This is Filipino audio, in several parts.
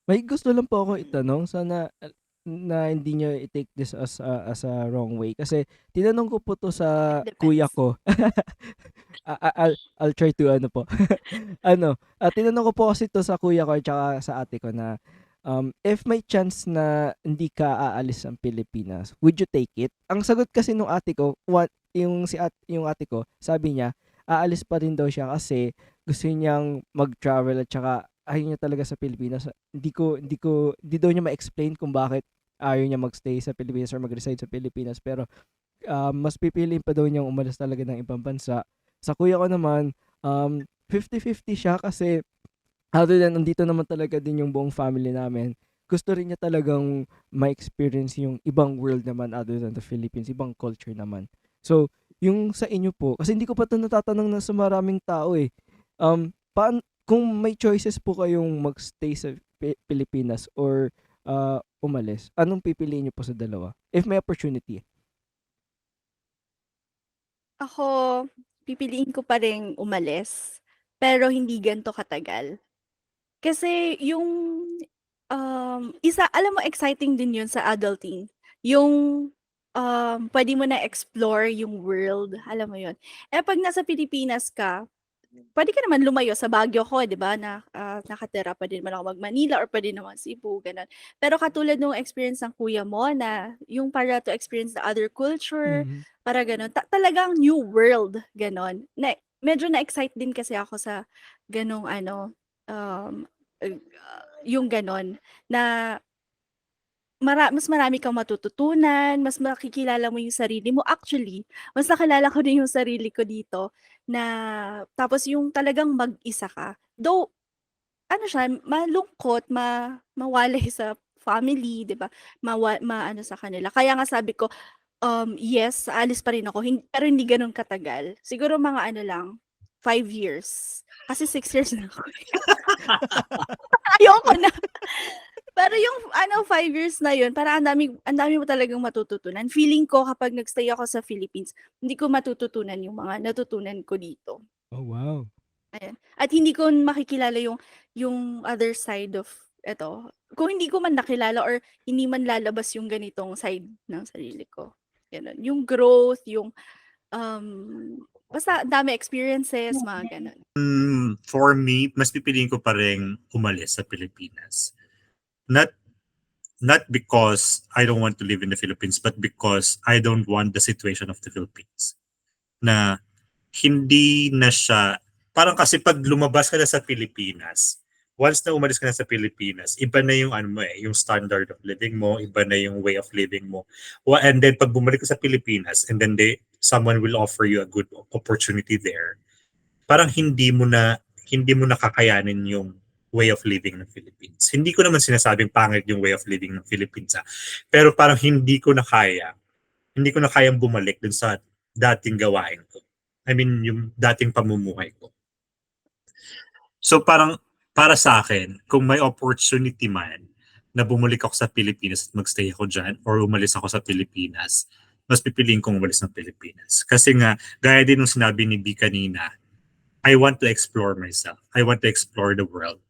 May gusto lang po ako itanong, sana na hindi niyo i-take this as a wrong way kasi tinanong ko po 'to It sa kuya depends. ko. I'll try to ano po, ano, tinanong ko po kasi 'to sa kuya ko at saka sa ate ko na, if may chance na hindi ka aalis ng Pilipinas, would you take it? Ang sagot kasi nung ate ko, yung ate ko, sabi niya, aalis pa rin daw siya kasi gusto niyang mag-travel at saka ayaw niya talaga sa Pilipinas. Hindi daw niya ma-explain kung bakit ayaw niya magstay sa Pilipinas or mag-reside sa Pilipinas. Pero mas pipiliin pa daw niyang umalis talaga ng ibang bansa. Sa kuya ko naman, 50-50 siya kasi other than nandito naman talaga din yung buong family namin, gusto rin niya talagang ma-experience yung ibang world naman other than the Philippines, ibang culture naman. So, yung sa inyo po, kasi hindi ko pa ito natatanong na sa maraming tao eh. Kung may choices po kayong magstay sa Pilipinas or umalis, anong pipiliin niyo po sa dalawa? If may opportunity. Ako, pipiliin ko pa ring umalis, pero hindi ganito katagal. Kasi yung, alam mo exciting din yun sa adulting, yung, puwede mo na explore yung world, alam mo yun? Eh, 'pag nasa Pilipinas ka, puwede ka naman lumayo sa Baguio ko, 'di ba, nakatira pa din naman ako mag-Manila or puwede naman Cebu, gano'n. Pero katulad nung experience ng kuya mo na yung para to experience the other culture, Mhm. para gano'n, talagang new world, gano'n. Medyo na-excite din kasi ako sa gano'ng ano, um, yung gano'n na mas marami kang matututunan, mas makikilala mo yung sarili mo. Actually, mas nakilala ko din yung sarili ko dito na tapos yung talagang mag-isa ka. Though ano siya, malungkot, mawalay sa family, 'di ba? Maano sa kanila. Kaya nga sabi ko, yes, aalis pa rin ako, pero hindi gano'n katagal. Siguro mga ano lang, 5 years. Kasi 6 years na ako, eh. Ayoko na. Pero yung ano, 5 years na yun parang ang dami mo talagang matututunan. Feeling ko kapag nag-stay ako sa Philippines, hindi ko matututunan yung mga natutunan ko dito, Oh, wow. ayan. At hindi ko makikilala yung other side of eto, kung hindi ko man nakilala or hindi man lalabas yung ganitong side ng sarili ko, gano'n. Yung growth, um, basta ang dami experiences, mga gano'n. For me, mas pipiliin ko pa rin umalis sa Pilipinas. Not not because I don't want to live in the Philippines, but because I don't want the situation of the Philippines. Na hindi na siya, parang kasi pag lumabas ka na sa Pilipinas, once na umalis ka na sa Pilipinas, iba na yung ano mo yung standard of living mo, iba na yung way of living mo. And then pag bumalik ka sa Pilipinas and then someone will offer you a good opportunity there, parang hindi mo na kakayanin yung way of living ng Philippines. Hindi ko naman sinasabing pangit yung way of living ng Philippines. Pero parang hindi ko na kayang bumalik dun sa dating gawain ko. I mean, yung dating pamumuhay ko. So parang para sa akin, kung may opportunity man na bumalik ako sa Pilipinas at magstay ako dyan or umalis ako sa Pilipinas, mas pipiliin kong umalis ng Pilipinas. Kasi nga, gaya din nung sinabi ni B kanina, I want to explore myself. I want to explore the world.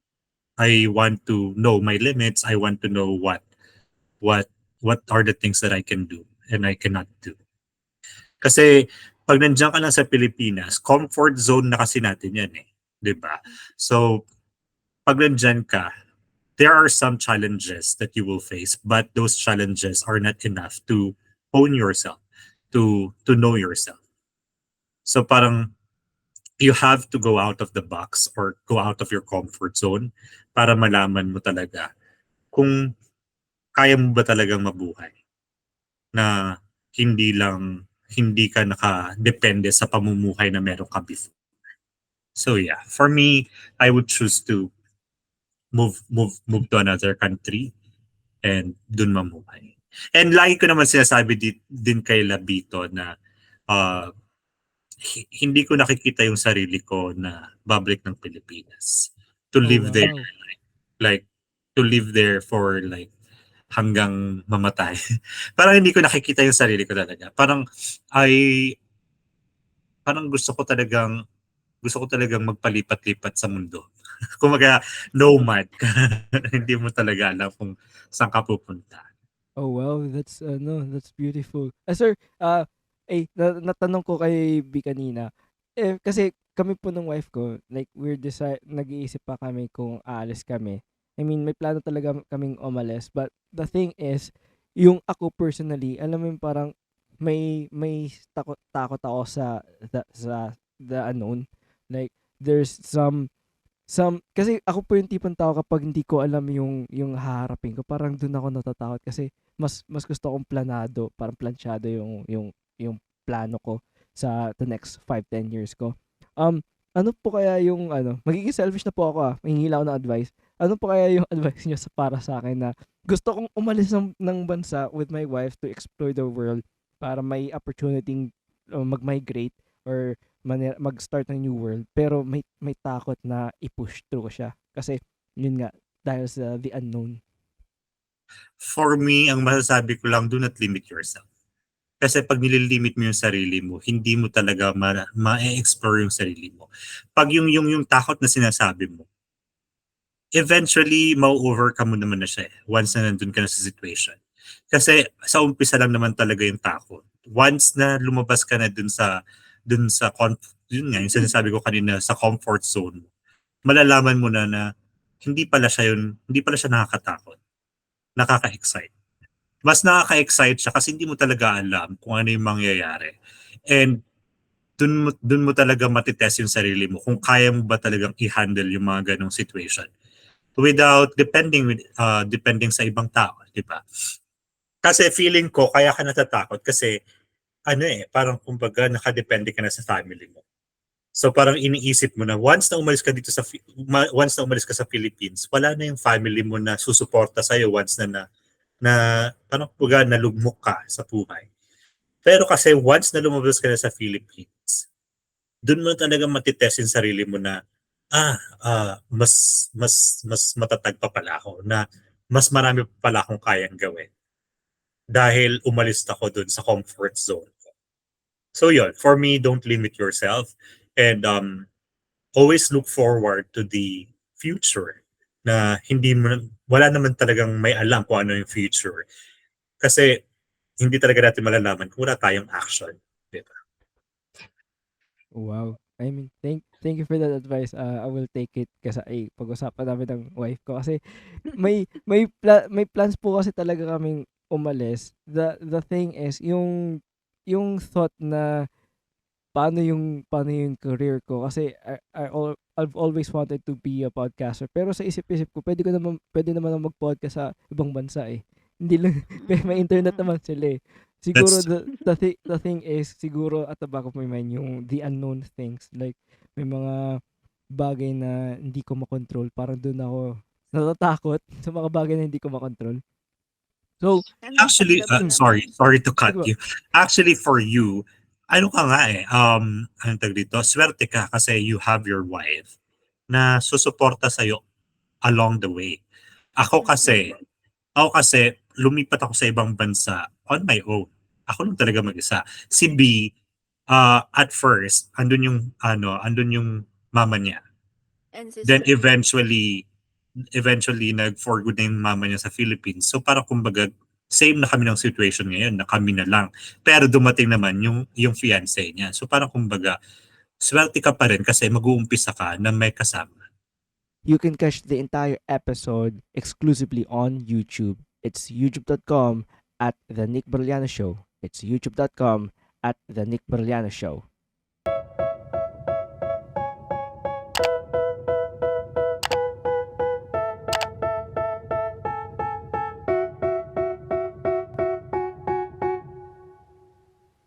I want to know my limits. I want to know what what are the things that I can do and I cannot do. Kasi pag nandiyan ka lang sa Pilipinas, comfort zone na kasi natin 'yan eh, 'di ba? So pag nandiyan ka, there are some challenges that you will face, but those challenges are not enough to own yourself, to know yourself. So parang you have to go out of the box or go out of your comfort zone para malaman mo talaga kung kaya mo ba talagang mabuhay na hindi ka nakadepende sa pamumuhay na meron ka before. So yeah, for me, I would choose to move to another country and dun mamuhay. And lagi ko naman sinasabi din kay Labito na uh, hindi ko nakikita yung sarili ko na babalik ng Pilipinas to Oh, live there, wow. like to live there for like hanggang mamatay. Parang hindi ko nakikita yung sarili ko talaga. I parang gusto ko talagang magpalipat-lipat sa mundo. Kumaga, nomad ka. Hindi mo talaga alam kung saan ka pupunta. Oh wow, that's beautiful. Sir, natanong ko kay B kanina. Kasi kami po ng wife ko, like nag-iisip pa kami kung aalis kami. I mean, may plano talaga kaming umalis, but the thing is, yung ako personally, alam mo yung parang may takot ako sa the unknown. Like there's kasi ako po yung tipong tao kapag hindi ko alam yung haharapin ko, parang dun ako natatakot kasi mas gusto kong planado, parang planchado yung plano ko sa the next 5-10 years ko. Ano po kaya yung magiging selfish na po ako mahingi lang ako ng advice. Ano po kaya yung advice niyo para sa akin na gusto kong umalis ng bansa with my wife to explore the world para may opportunity mag-migrate or mag-start ng new world, pero may takot na i-push through ko siya kasi yun nga dahil sa the unknown. For me, ang masasabi ko lang, do not limit yourself. Kasi pag nililimit mo yung sarili mo, hindi mo talaga ma-explore yung sarili mo. Pag yung takot na sinasabi mo, eventually, ma-overcome mo naman na siya once na nandun ka na sa situation. Kasi sa umpisa lang naman talaga yung takot. Once na lumabas ka na dun sa yun nga, yung sinasabi ko kanina, sa comfort zone mo, malalaman mo na hindi pala siya nakakatakot, nakaka-excite. Mas nakaka-excite siya kasi hindi mo talaga alam kung ano yung mangyayari. And dun mo talaga matitest yung sarili mo kung kaya mo ba talagang i-handle yung mga ganong situation without depending sa ibang tao, di ba? Kasi feeling ko kaya ka natatakot kasi parang kumbaga nakadepende ka na sa family mo. So parang iniisip mo na once na umalis ka sa Philippines, wala na yung family mo na susuporta sa iyo once na parang kumbaga nalugmok ka sa buhay. Pero kasi once na lumabas ka na sa Philippines, doon mo talaga matitest yung sarili mo na mas matatag pa pala ako, na mas marami pa pala akong kayang gawin dahil umalis ako doon sa comfort zone ko. So yun, for me, don't limit yourself and always look forward to the future na wala naman talagang may alam kung ano yung future. Kasi hindi talaga natin malalaman kung wala tayong action. Diba? Wow. I mean, thank you for that advice. I will take it kasi pag-usapan namin ng wife ko kasi may plans po kasi talaga kaming umalis. The thing is yung thought na paano yung career ko kasi I've always wanted to be a podcaster, pero sa isip-isip ko pwede naman ako mag-podcast sa ibang bansa hindi lang may internet naman sila siguro That's the thing is siguro at the back of my mind yung the unknown things, like may mga bagay na hindi ko makontrol, parang doon ako natatakot sa mga bagay na hindi ko makontrol. So actually, Understandable naman. sorry to cut sige po. you. Actually, for you, ano ka nga anong tawag dito? Swerte ka kasi you have your wife na susuporta sa'yo along the way. Ako kasi, lumipat ako sa ibang bansa on my own. Ako lang talaga mag-isa. Si B, at first, andun yung mama niya. And Then sister. eventually nag-for good na yung mama niya sa Philippines. So parang kumbaga, same na kami ng situation ngayon, na kami na lang. Pero dumating naman yung fiancé niya. So parang kumbaga, swerte ka pa rin kasi mag-uumpisa ka na may kasama. You can catch the entire episode exclusively on YouTube. It's youtube.com at The Nick Berliano Show. It's youtube.com at The Nick Berliano Show.